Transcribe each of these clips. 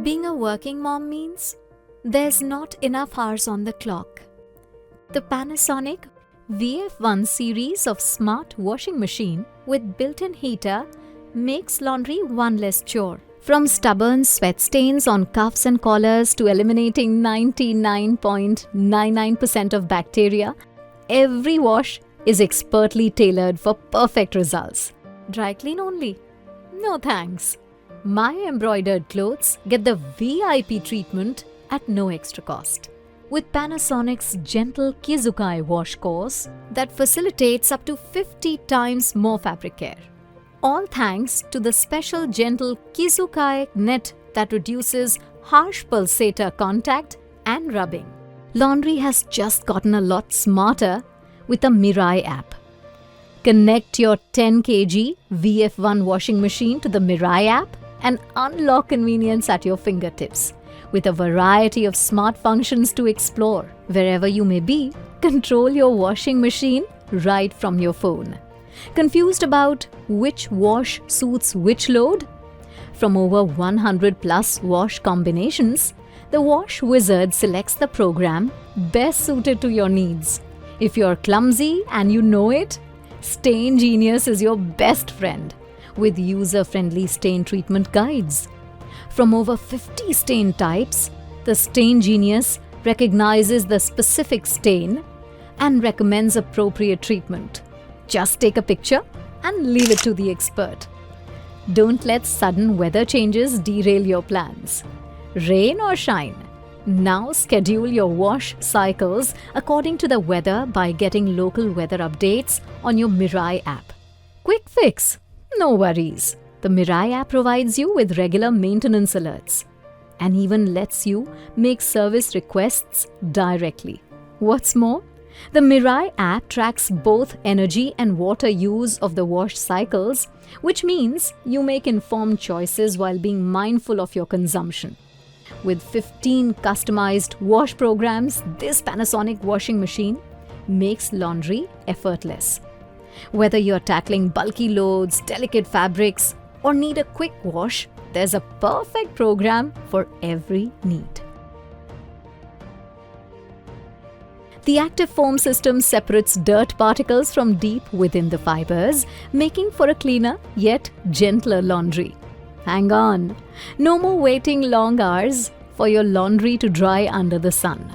Being a working mom means there's not enough hours on the clock. The Panasonic VF1 series of smart washing machine with built-in heater makes laundry one less chore. From stubborn sweat stains on cuffs and collars to eliminating 99.99% of bacteria, every wash is expertly tailored for perfect results. Dry clean only? No thanks. My embroidered clothes get the VIP treatment at no extra cost. With Panasonic's gentle Kizukai wash course that facilitates up to 50 times more fabric care. All thanks to the special gentle Kizukai net that reduces harsh pulsator contact and rubbing. Laundry has just gotten a lot smarter with the Mirai app. Connect your 10 kg VF1 washing machine to the Mirai app and unlock convenience at your fingertips. With a variety of smart functions to explore, wherever you may be, control your washing machine right from your phone. Confused about which wash suits which load? From over 100 plus wash combinations, the Wash Wizard selects the program best suited to your needs. If you're clumsy and you know it, Stain Genius is your best friend with user-friendly stain treatment guides. From over 50 stain types, the Stain Genius recognizes the specific stain and recommends appropriate treatment. Just take a picture and leave it to the expert. Don't let sudden weather changes derail your plans. Rain or shine, now schedule your wash cycles according to the weather by getting local weather updates on your Mirai app. Quick fix, no worries. The Mirai app provides you with regular maintenance alerts and even lets you make service requests directly. What's more, the Mirai app tracks both energy and water use of the wash cycles, which means you make informed choices while being mindful of your consumption. With 15 customized wash programs, this Panasonic washing machine makes laundry effortless. Whether you're tackling bulky loads, delicate fabrics, or need a quick wash, there's a perfect program for every need. The active foam system separates dirt particles from deep within the fibers, making for a cleaner yet gentler laundry. Hang on, no more waiting long hours for your laundry to dry under the sun.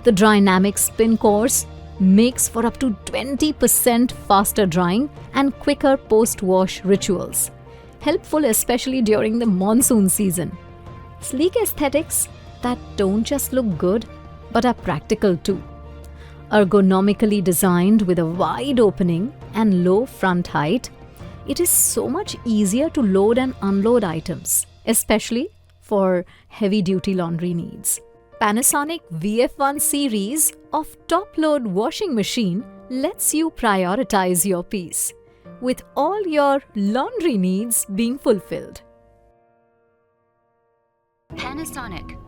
The Dynamic Spin course makes for up to 20% faster drying and quicker post-wash rituals. Helpful especially during the monsoon season. Sleek aesthetics that don't just look good but are practical too. Ergonomically designed with a wide opening and low front height, it is so much easier to load and unload items, especially for heavy-duty laundry needs. Panasonic VF1 series of top-load washing machine lets you prioritize your peace, with all your laundry needs being fulfilled. Panasonic.